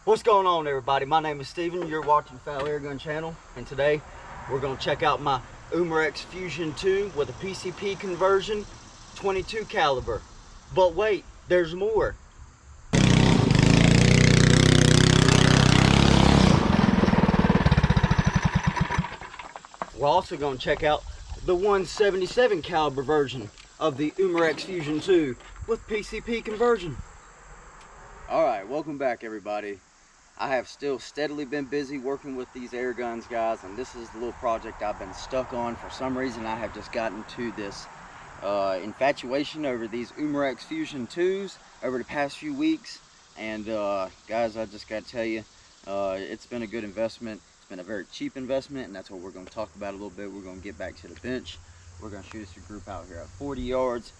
What's going on, everybody? My name is Steven. You're watching Foul Airgun Channel, and today we're going to check out my Umarex Fusion 2 with a PCP conversion, 22 caliber. But wait, there's more. We're also going to check out the 177 caliber version of the Umarex Fusion 2 with PCP conversion. Alright, welcome back, everybody. I have still steadily been busy working with these air guns, guys, and this is the little project I've been stuck on. For some reason, I have just gotten to this infatuation over these Umarex Fusion 2s over the past few weeks. And guys, I just got to tell you, it's been a good investment. It's been a very cheap investment, and that's what we're going to talk about a little bit. We're going to get back to the bench. We're going to shoot us a group out here at 40 yards.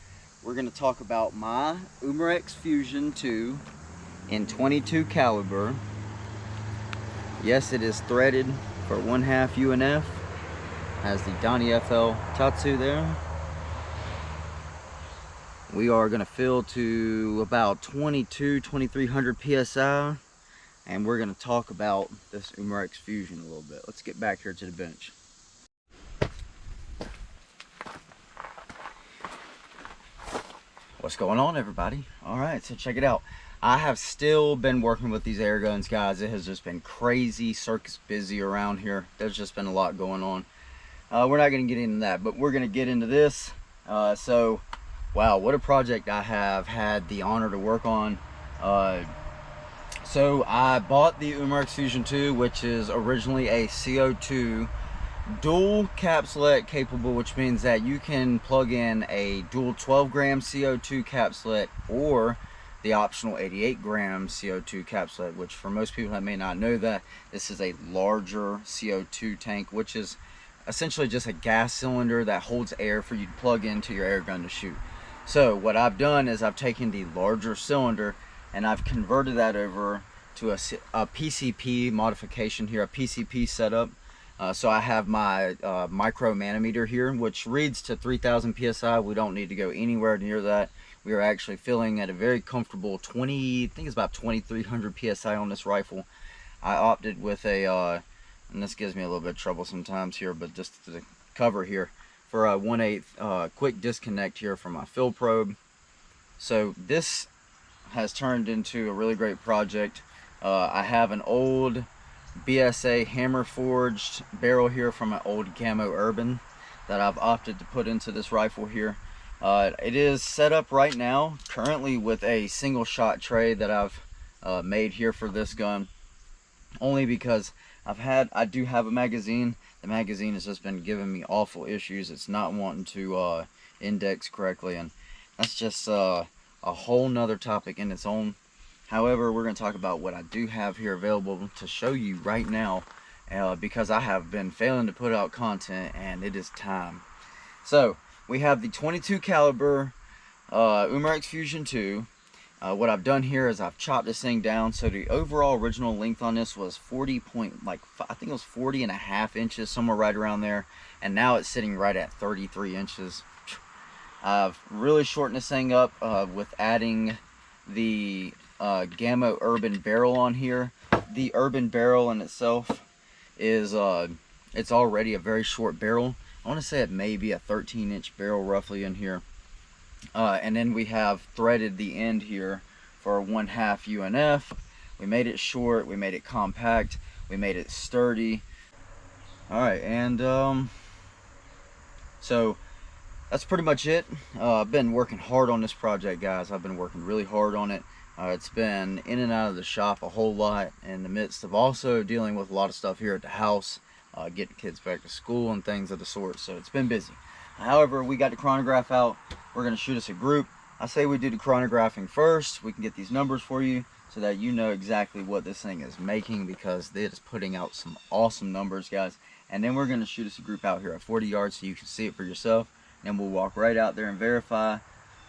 We're going to talk about my Umarex Fusion 2 in 22 caliber. Yes, it is threaded for 1/2 UNF. Has the Donnie FL Tatsu there. We are going to fill to about 2300 PSI. And we're going to talk about this Umarex Fusion a little bit. Let's get back here to the bench. What's going on, everybody? All right, so check it out. I have still been working with these air guns, guys. It has just been crazy, circus busy around here. There's just been a lot going on. We're not going to get into that, but we're going to get into this. So, wow, what a project I have had the honor to work on. So I bought the Umarex Fusion 2, which is originally a CO2 dual capsulet capable, which means that you can plug in a dual 12-gram CO2 capsulet or the optional 88-gram CO2 capsulet, which for most people that may not know that, this is a larger CO2 tank, which is essentially just a gas cylinder that holds air for you to plug into your air gun to shoot. So what I've done is I've taken the larger cylinder and I've converted that over to a PCP modification here, a PCP setup. So I have my micro manometer here, which reads to 3000 PSI. We don't need to go anywhere near that. We are actually filling at a very comfortable I think it's about 2300 PSI on this rifle. I opted with a, and this gives me a little bit of trouble sometimes here, but just to cover here, for a 1/8 quick disconnect here from my fill probe. So this has turned into a really great project. I have an old BSA hammer forged barrel here from an old Camo Urban that I've opted to put into this rifle here. It is set up right now currently with a single shot tray that I've made here for this gun, only because I do have a magazine. The magazine has just been giving me awful issues. It's not wanting to index correctly, and that's just a whole nother topic in its own. However, we're going to talk about what I do have here available to show you right now, because I have been failing to put out content and it is time. So we have the 22 caliber Umarex Fusion 2. What I've done here is I've chopped this thing down. So the overall original length on this was I think it was 40.5 inches, somewhere right around there, and now it's sitting right at 33 inches. I've really shortened this thing up with adding the Camo Urban barrel on here. The Urban barrel in itself is it's already a very short barrel. I want to say it may be a 13-inch barrel roughly in here. And then we have threaded the end here for 1/2 UNF. We made it short, we made it compact, we made it sturdy. Alright, and so that's pretty much it. I've been working hard on this project, guys. I've been working really hard on it. It's been in and out of the shop a whole lot in the midst of also dealing with a lot of stuff here at the house, getting kids back to school and things of the sort. So it's been busy. However, we got the chronograph out. We're going to shoot us a group. I say we do the chronographing first. We can get these numbers for you so that you know exactly what this thing is making, because it is putting out some awesome numbers, guys. And then we're going to shoot us a group out here at 40 yards so you can see it for yourself. And we'll walk right out there and verify,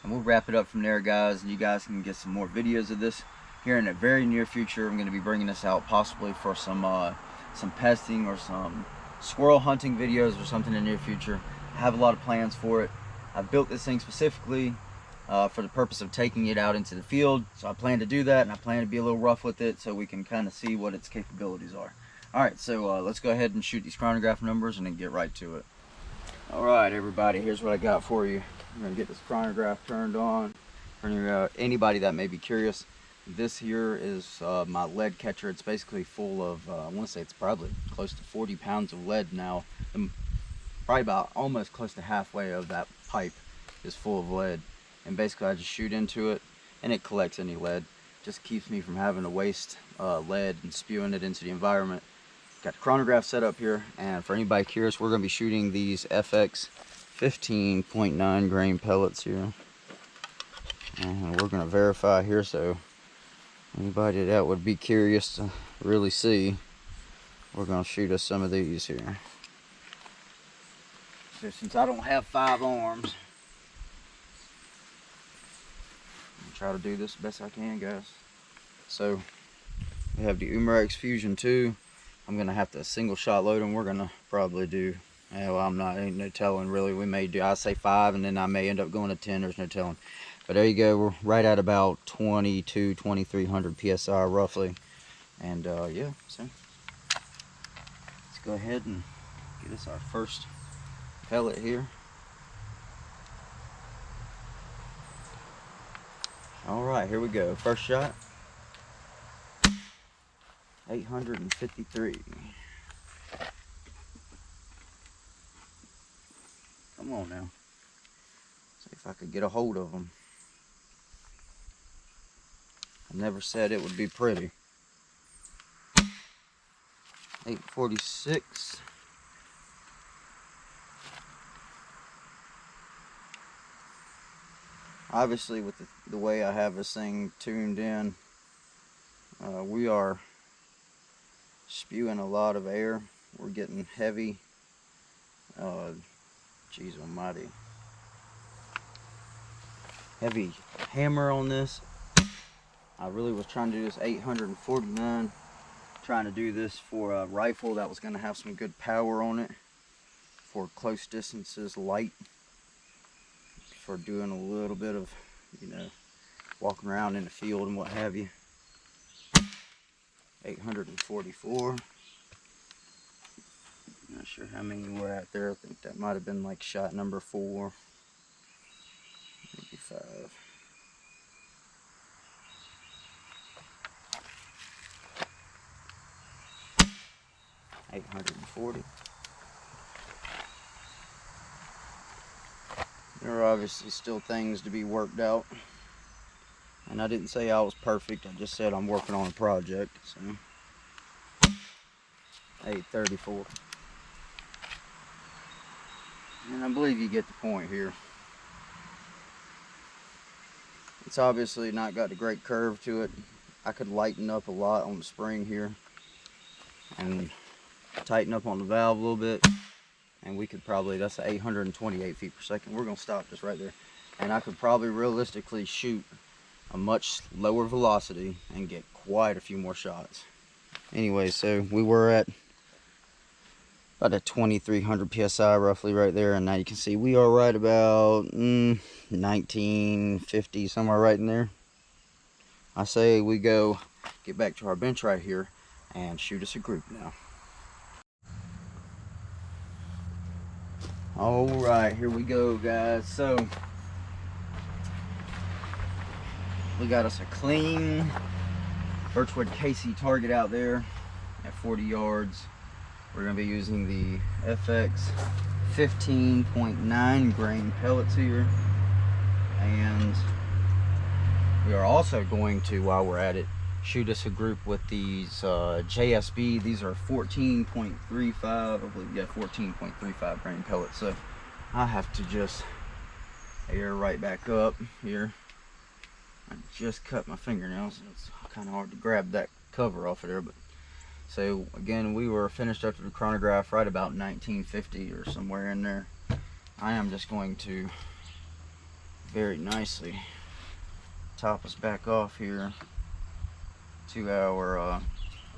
and we'll wrap it up from there, guys. And you guys can get some more videos of this here in the very near future. I'm going to be bringing this out possibly for some pesting or some squirrel hunting videos or something in the near future. I have a lot of plans for it. I've built this thing specifically for the purpose of taking it out into the field. So I plan to do that, and I plan to be a little rough with it so we can kind of see what its capabilities are. Alright, so let's go ahead and shoot these chronograph numbers and then get right to it. Alright everybody, here's what I got for you. I'm going to get this chronograph turned on. For anybody that may be curious, this here is my lead catcher. It's basically full of, I want to say it's probably close to 40 pounds of lead now. Probably about almost close to halfway of that pipe is full of lead. And basically I just shoot into it and it collects any lead. Just keeps me from having to waste lead and spewing it into the environment. Got the chronograph set up here, and for anybody curious, we're going to be shooting these FX 15.9 grain pellets here. And we're going to verify here, so anybody that would be curious to really see, we're going to shoot us some of these here. So since I don't have 5 arms, I'm try to do this the best I can, guys. So we have the Umarex Fusion 2. I'm gonna have to single shot load them. We're gonna probably do, well, ain't no telling really. We may do, I say 5, and then I may end up going to 10. There's no telling. But there you go. We're right at about 2300 psi roughly. And yeah, so let's go ahead and get us our first pellet here. All right, here we go. First shot. 853. Come on now. See if I could get a hold of them. I never said it would be pretty. 846. Obviously, with the way I have this thing tuned in, we are spewing a lot of air. We're getting heavy. Geez almighty. Heavy hammer on this. I really was trying to do this 849. Trying to do this for a rifle that was going to have some good power on it. For close distances, light. For doing a little bit of, you know, walking around in the field and what have you. 844. Not sure how many were out there. I think that might have been like shot number 4, maybe 5. $840. There are obviously still things to be worked out. And I didn't say I was perfect, I just said I'm working on a project. So 834. And I believe you get the point here. It's obviously not got a great curve to it. I could lighten up a lot on the spring here and tighten up on the valve a little bit, and we could probably, that's 828 feet per second. We're going to stop this right there. And I could probably realistically shoot a much lower velocity and get quite a few more shots. Anyway, so we were at about a 2300 psi roughly right there, and now you can see we are right about 1950, somewhere right in there. I say we go get back to our bench right here and shoot us a group now. All right, here we go, guys. So we got us a clean Birchwood KC target out there at 40 yards. We're going to be using the FX 15.9 grain pellets here. And we are also going to, while we're at it, shoot us a group with these JSB. These are 14.35, I believe, yeah, 14.35 grain pellets. So I have to just air right back up here. I just cut my fingernails, so it's kind of hard to grab that cover off of there. But so again, we were finished up with the chronograph right about 1950 or somewhere in there. I am just going to very nicely top us back off here to our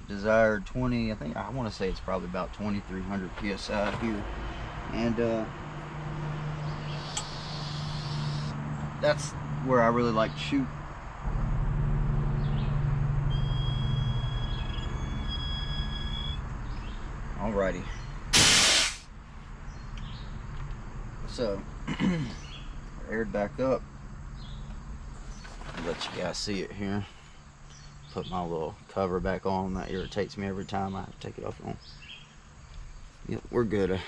desired 20. I want to say it's probably about 2300 psi here, and that's where I really like to shoot. Alrighty. So, aired back up. I'll let you guys see it here. Put my little cover back on. That irritates me every time I have to take it off. Yep, we're good.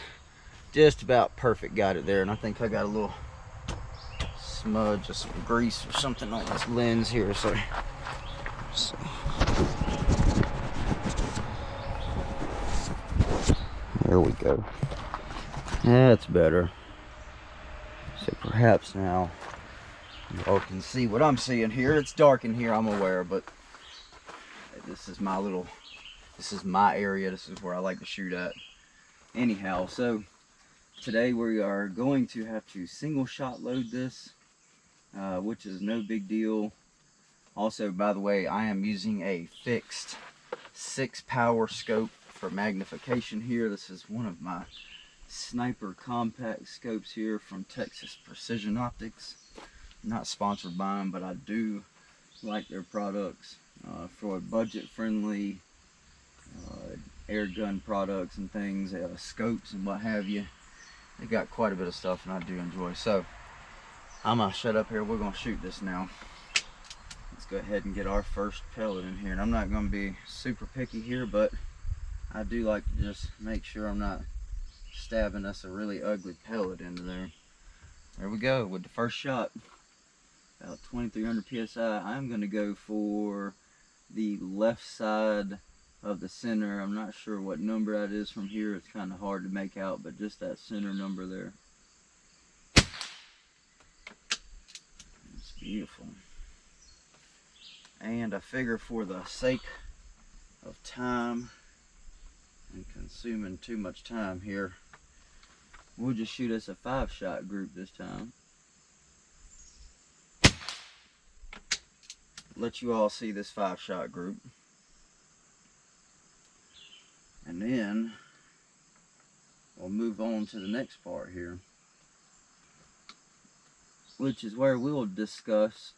Just about perfect got it there, and I think I got a little smudge of some grease or something on this lens here. So, there we go. That's better. So perhaps now y'all can see what I'm seeing here. It's dark in here, I'm aware, but this is my area. This is where I like to shoot at. Anyhow, so today we are going to have to single shot load this, which is no big deal. Also, by the way, I am using a fixed 6 power scope for magnification here. This is one of my sniper compact scopes here from Texas Precision Optics. Not sponsored by them, but I do like their products for budget friendly air gun products and things, scopes and what have you. They got quite a bit of stuff, and I do enjoy. So I'm gonna shut up here. We're gonna shoot this now. Let's go ahead and get our first pellet in here. And I'm not gonna be super picky here, but I do like to just make sure I'm not stabbing us a really ugly pellet into there. There we go with the first shot. About 2300 psi. I'm going to go for the left side of the center. I'm not sure what number that is from here. It's kind of hard to make out, but just that center number there. It's beautiful. And I figure for the sake of time and consuming too much time here, we'll just shoot us a 5-shot group this time. Let you all see this 5-shot group. And then we'll move on to the next part here, which is where we'll discuss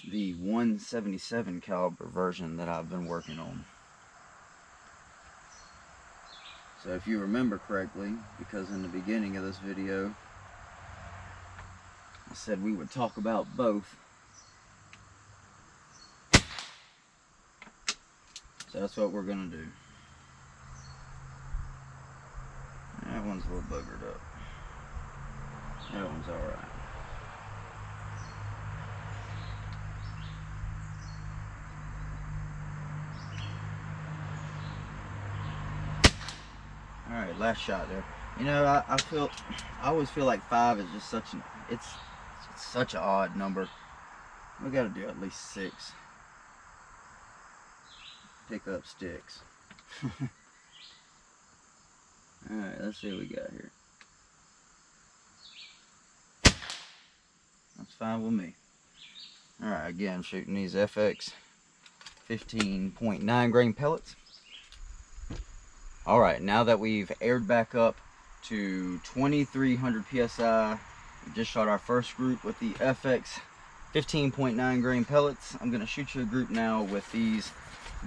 the 177 caliber version that I've been working on. So if you remember correctly, because in the beginning of this video I said we would talk about both, so that's what we're gonna do. That one's a little buggered up. That one's alright. Alright, last shot there. You know, I always feel like 5 is just such an, it's such an odd number. We gotta do at least 6. Pick up sticks. Alright, let's see what we got here. That's fine with me. Alright, again, shooting these FX 15.9 grain pellets. Alright, now that we've aired back up to 2300 psi, we just shot our first group with the FX 15.9 grain pellets. I'm going to shoot you a group now with these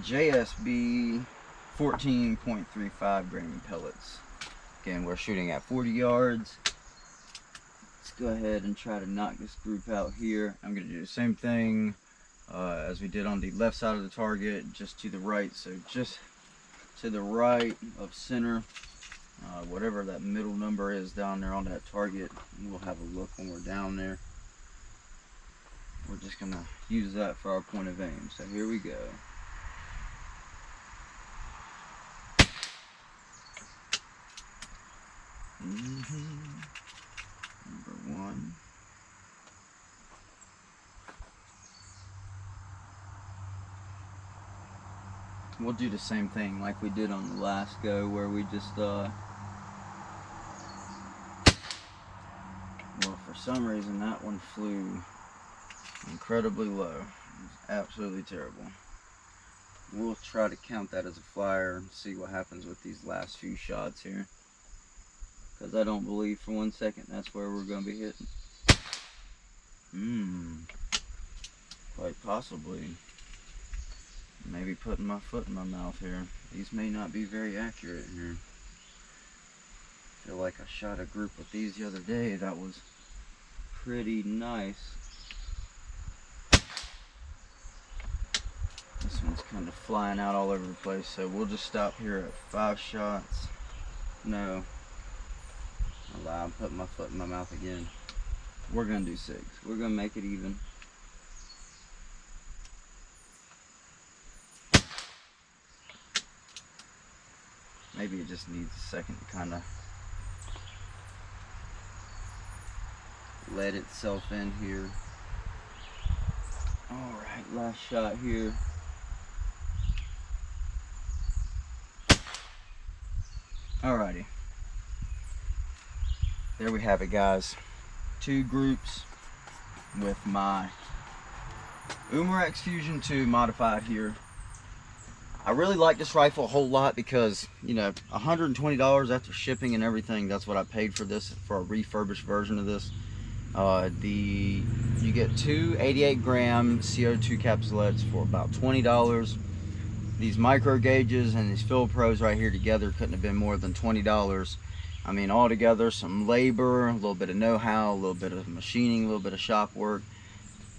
JSB 14.35 grain pellets. Again, we're shooting at 40 yards. Let's go ahead and try to knock this group out here. I'm going to do the same thing as we did on the left side of the target, just to the right. So just to the right of center, whatever that middle number is down there on that target. We'll have a look when we're down there. We're just going to use that for our point of aim. So here we go. Number 1. We'll do the same thing like we did on the last go, where we just well, for some reason that one flew incredibly low. It was absolutely terrible. We'll try to count that as a flyer and see what happens with these last few shots here, because I don't believe for 1 second that's where we're going to be hitting. Quite possibly. Maybe putting my foot in my mouth here. These may not be very accurate here. I feel like I shot a group with these the other day that was pretty nice. This one's kind of flying out all over the place, so we'll just stop here at 5 shots. No, I lie, I'm putting my foot in my mouth again. We're gonna do 6. We're gonna make it even. Maybe it just needs a second to kind of let itself in here. Alright, last shot here. Alrighty. There we have it, guys. 2 groups with my Umarex Fusion 2 modified here. I really like this rifle a whole lot because, you know, $120 after shipping and everything, that's what I paid for this, for a refurbished version of this. You get 2 88-gram CO2 capsulettes for about $20. These micro gauges and these fill pros right here together couldn't have been more than $20. I mean, all together, some labor, a little bit of know-how, a little bit of machining, a little bit of shop work.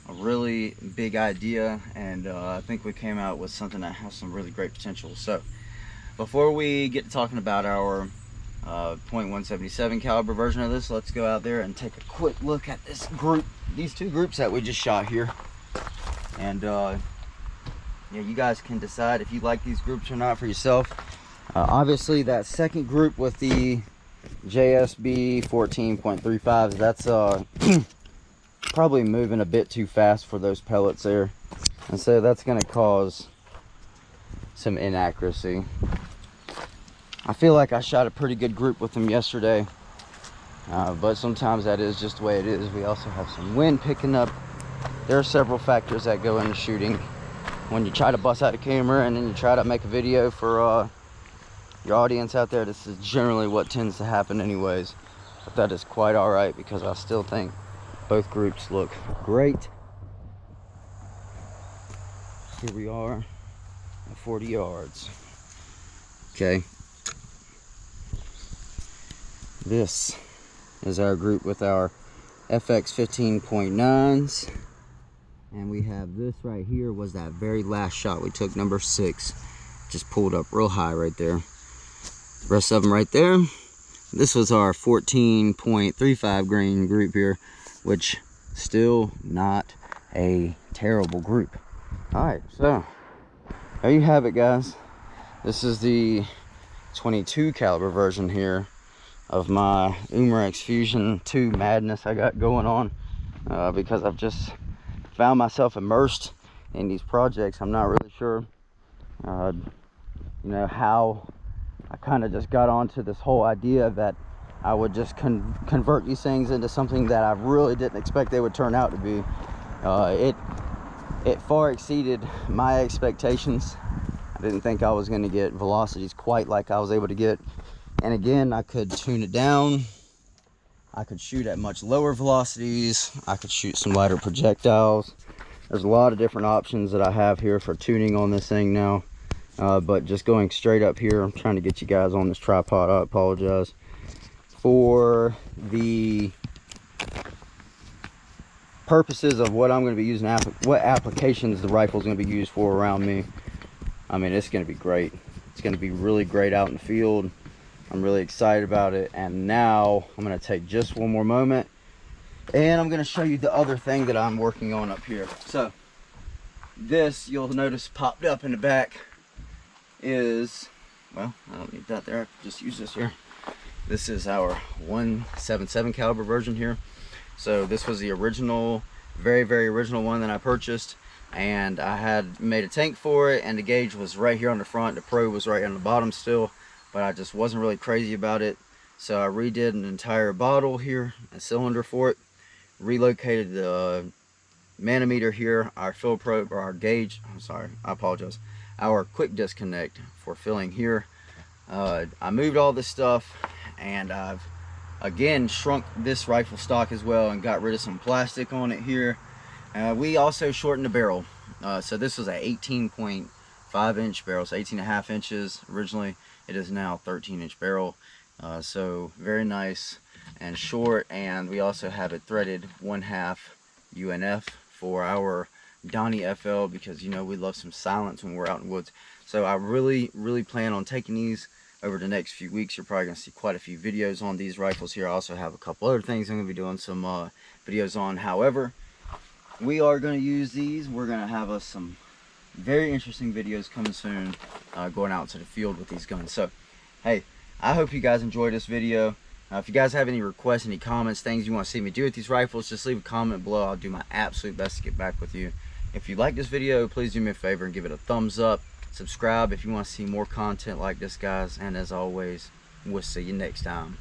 A really big idea, and I think we came out with something that has some really great potential. So before we get to talking about our .177 caliber version of this, let's go out there and take a quick look at this group, these 2 groups that we just shot here. And yeah, you guys can decide if you like these groups or not for yourself. Obviously that second group with the JSB 14.35, that's probably moving a bit too fast for those pellets there, and so that's going to cause some inaccuracy. I feel like I shot a pretty good group with them yesterday, but sometimes that is just the way it is. We also have some wind picking up. There are several factors that go into shooting when you try to bust out a camera and then you try to make a video for your audience out there. This is generally what tends to happen anyways, but that is quite all right because I still think both groups look great. Here we are at 40 yards. Okay. This is our group with our FX 15.9s. And we have this right here was that very last shot we took, number 6. Just pulled up real high right there. The rest of them right there. This was our 14.35 grain group here, which still not a terrible group. All right, so there you have it, guys. This is the 22 caliber version here of my Umarex Fusion 2 madness I got going on, because I've just found myself immersed in these projects. I'm not really sure you know, how I kind of just got onto this whole idea that I would just convert these things into something that I really didn't expect they would turn out to be. It far exceeded my expectations. I didn't think I was going to get velocities quite like I was able to get. And again, I could tune it down. I could shoot at much lower velocities. I could shoot some lighter projectiles. There's a lot of different options that I have here for tuning on this thing now. But just going straight up here, I'm trying to get you guys on this tripod. I apologize. For the purposes of what I'm going to be using, what applications the rifle is going to be used for around me, I mean, it's going to be great. It's going to be really great out in the field. I'm really excited about it. And now I'm going to take just one more moment and I'm going to show you the other thing that I'm working on up here. So this, you'll notice popped up in the back, is, well, I don't need that there. I can just use this here. This is our .177 caliber version here. So this was the original, very original one that I purchased, and I had made a tank for it, and the gauge was right here on the front. The probe was right on the bottom still, but I just wasn't really crazy about it. So I redid an entire bottle here, a cylinder for it, relocated the manometer here, our fill probe, or our gauge, I'm sorry, I apologize, our quick disconnect for filling here. I moved all this stuff, and I've Again, shrunk this rifle stock as well and got rid of some plastic on it here. We also shortened the barrel. So this was a 18.5 inch barrel, so 18.5 inches originally. It is now 13-inch barrel. So very nice and short, and we also have it threaded 1/2 UNF for our Donnie FL, because you know we love some silence when we're out in the woods. So I really plan on taking these over the next few weeks. You're probably going to see quite a few videos on these rifles here. I also have a couple other things I'm going to be doing some videos on. However, we are going to use these. We're going to have us some very interesting videos coming soon, going out to the field with these guns. So hey, I hope you guys enjoyed this video. If you guys have any requests, any comments, things you want to see me do with these rifles, just leave a comment below. I'll do my absolute best to get back with you. If you like this video, please do me a favor and give it a thumbs up. Subscribe if you want to see more content like this, guys. And as always, we'll see you next time.